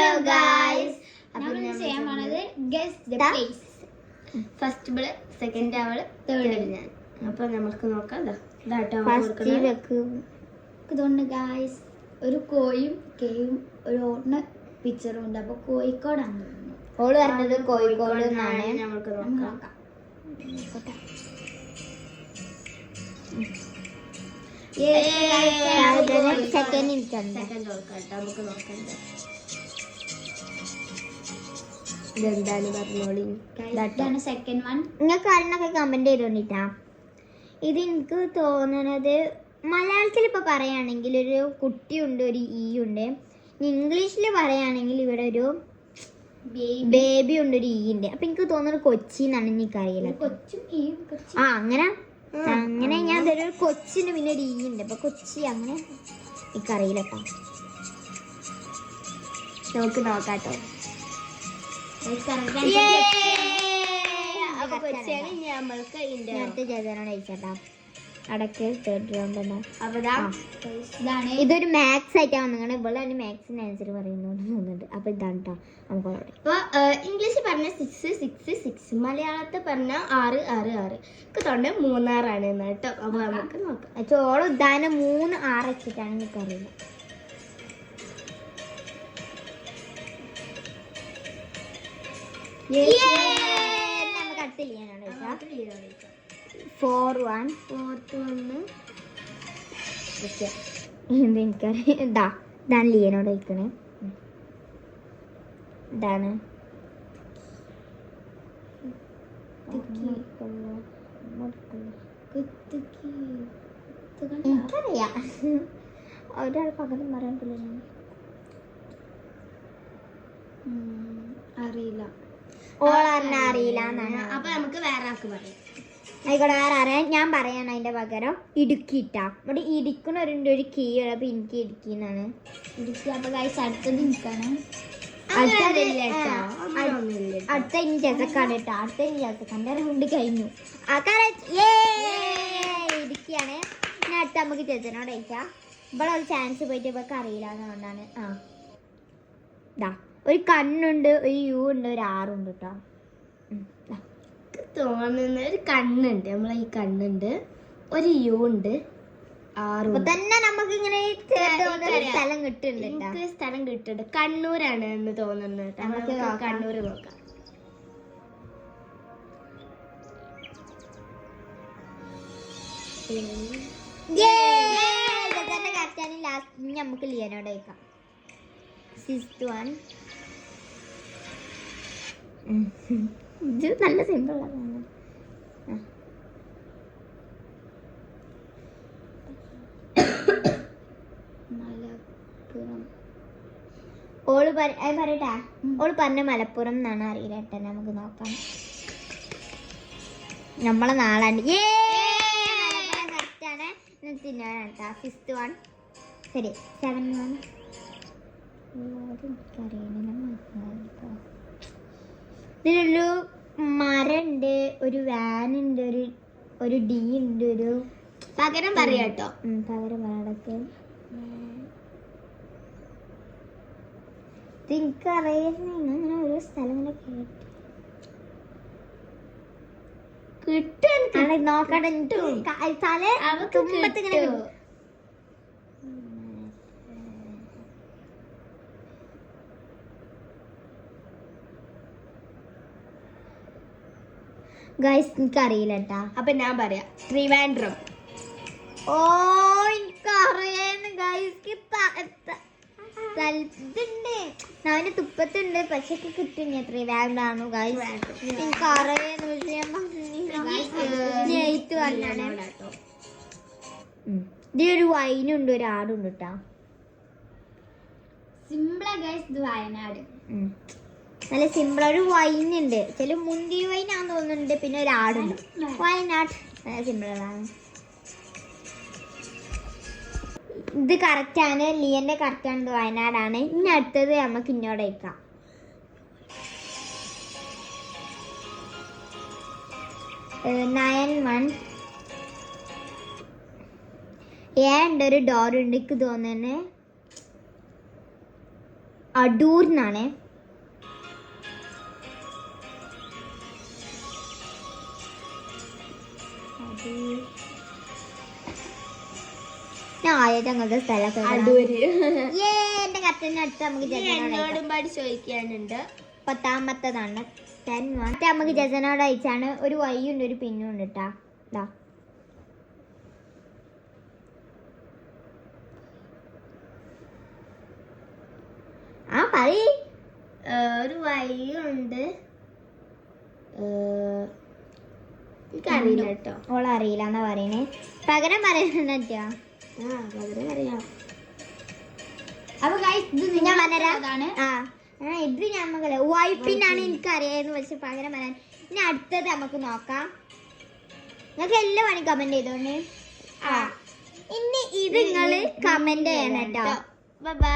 Hello guys. നമ്മൾ ചെയ്യാൻ പോണത് ഗസ് ദ പ്ലേസ്. ഫസ്റ്റ് ഇവള്, സെക്കൻഡ് അവള്, തേർഡ് ഞാൻ. അപ്പൊ നമുക്ക് നോക്കാം. ഇതുകൊണ്ട് ഗായ്സ് ഒരു കോയും കേയും ഒരു ഓടിന് പിക്ചറും ഉണ്ട്. അപ്പൊ കോഴിക്കോടാണ് തോന്നുന്നു. ഓള് പറഞ്ഞത് കോഴിക്കോട് എന്നാണ്. നമുക്ക് നോക്കാം. സെക്കൻഡ് നമുക്ക് നോക്കണ്ട. ഇതെന്താണ് പറഞ്ഞോളി. ഇതാണ് സെക്കൻഡ് വൺ. നിങ്ങൾക്ക് അറിഞ്ഞൊക്കെ കമന്റ് ചെയ്തോണ്ടിട്ടാ. ഇത് എനിക്ക് തോന്നുന്നത് മലയാളത്തിൽ ഇപ്പൊ പറയുകയാണെങ്കിൽ ഒരു കുട്ടിയുണ്ട്, ഒരു ഈ ഉണ്ട്. ഇംഗ്ലീഷിൽ പറയുകയാണെങ്കിൽ ഇവിടെ ഒരു ബേബി ഉണ്ട്, ഒരു ഈ ഉണ്ട്. അപ്പൊ എനിക്ക് തോന്നുന്നത് കൊച്ചി എന്നാണ്. എനിക്കറിയില്ല. ആ അങ്ങനെ അങ്ങനെ ഞാൻ ഒരു കൊച്ചിന് പിന്നെ ഒരു ഈ ഉണ്ട്. അപ്പൊ കൊച്ചി അങ്ങനെ എനിക്കറിയില്ല കേട്ടോ. നമുക്ക് നോക്കാട്ടോ. അപ്പൊ കൊച്ചിയാണ് നമ്മൾക്ക് അടുത്ത ജയനോട് അയച്ചേട്ടാ. അടക്ക് തേർഡ് റൗണ്ട് തന്നെ. ഇതൊരു മാത്സ് ആയിട്ടാണ് വന്നിങ്ങനെ. ഇവിടെ തന്നെ മാത്സിന് ആൻസർ പറയുന്നുണ്ട് തോന്നുന്നുണ്ട്. അപ്പൊ ഇതാണ് കേട്ടോ. നമുക്ക് ഇപ്പൊ ഇംഗ്ലീഷ് പറഞ്ഞ 6 6 6, മലയാളത്തിൽ പറഞ്ഞ 6 6 6. തൊണ്ട് 3 6 ആണ് കേട്ടോ. അപ്പൊ നമുക്ക് നോക്കാം. ചോളം ഉദ്ധാനം 3 6 വെച്ചിട്ടാണ് എനിക്കറിയില്ല. നമുക്ക് അടുത്ത ലിയനാണ് 4 1 4th 1. എനിക്കറിയാം. ഇതാണ് ലിയനോട് വയ്ക്കണേ. ഇതാണ് എനിക്കറിയാം. ഒരാൾ പകരം പറയാൻ പറ്റില്ല. അറിയില്ല. ഓളറിഞ്ഞ അറിയില്ല എന്നാണ്. അപ്പൊ നമുക്ക് വേറെ ആൾക്ക് പറയാം. ആയിക്കോട്ടെ, വേറെ അറിയാൻ ഞാൻ പറയാണ്. അതിന്റെ പകരം ഇടുക്കിട്ടാ. ഇവിടെ ഇടുക്കണവരുണ്ട് ഒരു കീ. അപ്പൊ എനിക്ക് ഇടുക്കിന്നാണ്. ഇടുക്കി. അപ്പൊ ഗൈസ് അടുത്തത് നിൽക്കാണ്. അടുത്ത ഇനി ജസക്കാട് കേട്ടോ. അടുത്ത ഇനി ജസക്കാണ്ട് കൊണ്ട് കഴിഞ്ഞു. ഇടുക്കിയാണ്. ഇനി അടുത്ത നമുക്ക് ജസനോട് അയച്ചാ. ഇവിടെ ഒരു ചാൻസ് പോയിട്ട് ഇവർക്ക് അറിയില്ല എന്നുകൊണ്ടാണ്. ഒരു കണ്ണുണ്ട്, ഒരു യു ഉണ്ട്, ഒരു ആറുണ്ട് കേട്ടോ. തോന്നുന്ന ഒരു കണ്ണുണ്ട്. നമ്മളെ ഈ കണ്ണുണ്ട്, ഒരു യു ഉണ്ട്, ആറും തന്നെ. നമുക്ക് ഇങ്ങനെ സ്ഥലം കിട്ടുന്നുണ്ട്. എനിക്ക് സ്ഥലം കിട്ടുന്നുണ്ട്. കണ്ണൂരാണ് എന്ന് തോന്നുന്നത്. നമുക്ക് കണ്ണൂര് നോക്കാം. ലാസ്റ്റ് നമുക്ക് ലിയനോട് വയ്ക്കാം. 6th 1. ഇത് നല്ല സിമ്പിൾ ആണ്. ഓള് പറയട്ടെ. ഓള് പറഞ്ഞ മലപ്പുറം എന്നാണ്. അറിയില്ല കേട്ടോ. നമുക്ക് നോക്കാം. നമ്മളെ നാളാണ്. കറക്റ്റാണ്. തിന്നാണ് കേട്ടോ. 5th 1. ശരി. 7 1. ഇതിലൊരു മരണ്ട്, ഒരു വാനുണ്ട്, ഒരു ഡി ഉണ്ട്, ഒരു പകരം പറയാട്ടോ. പകരം പറയാടൊക്കെ എനിക്കറിയുന്ന ഇങ്ങനെ ഓരോ സ്ഥലം ഇങ്ങനെ കിട്ടും. നോക്കട്ടെ. തല തുമ്പത്തിങ്ങനെ ഗൈസ് എനിക്കറിയില്ല കേട്ടാ. അപ്പൊ ഞാൻ പറയാം ട്രിവാൻഡ്രം. ഓ എനിക്കറിയാന്ന് ഗൈസ്. ഇതുണ്ട്, അവന്റെ തുപ്പത്തുണ്ട്. പക്ഷെ കിട്ടും. ട്രിവാൻഡ്രാണ് ഗൈസ്. എനിക്കറിയാന്ന്. പക്ഷെ പറഞ്ഞാണ്. ഇതിലൊരു വൈനുണ്ട്, ഒരു ആടുണ്ട് കേട്ടാ. സിമ്പിളാ ഗൈസ്. ഇത് വയനാട്. നല്ല സിമ്പിൾ. ഒരു വൈനുണ്ട്. ചില മുന്തിരി വൈനാന്ന് തോന്നുന്നുണ്ട്. പിന്നെ ഒരു ആടുണ്ട്. വയനാട്. സിമ്പിളാണ്. ഇത് കറക്റ്റാണ്. ലിയന്റെ കറക്റ്റാണ്. ഇത് വയനാടാണ്. ഇനി അടുത്തത് നമുക്ക് ഇന്നോട് വയ്ക്കാം. 9 1. ഉണ്ട്, ഒരു ഡോർ ഉണ്ട്. എനിക്ക് തോന്നുന്നു അടൂർ എന്നാണ്. ഞാൻ ആദ്യമായിട്ട് അങ്ങനത്തെ സ്ഥലമൊക്കെ അടൂര്. എന്റെ കറക്റ്റിന് അടുത്ത് നമുക്ക് എന്നോടും പാടി ചോദിക്കാനുണ്ട്. 10ാമത്തേതാണ്. 10 മറ്റേ നമുക്ക് ജസനോട് അയച്ചാണ്. ഒരു വൈയുണ്ട് ഒരു പിന്നും ഉണ്ട് കേട്ടാ. ഇതാ ആ പറയ്. ഒരു വഴിയുണ്ട്. എനിക്കറിയില്ല കേട്ടോ. ഓളറിയില്ല എന്നാ പറയണേ. പകരം പറയുന്നോ? പകരം അറിയാം. അപ്പൊ guys, ഇത് ഞാൻ പറഞ്ഞുതരാം. അതാണ്. ഇത് ഞമ്മക്കല്ല വൈപ്പിനാണ് എനിക്കറിയായിരുന്നു. പക്ഷെ പകരം പറയാൻ. ഇനി അടുത്തത് നമുക്ക് നോക്കാം. നിങ്ങൾക്ക് എല്ലാ പണി കമന്റ് ചെയ്തോണ്ട്. ഇനി ഇത് നിങ്ങള് കമന്റ് ചെയ്യണം കേട്ടോ. Bye bye.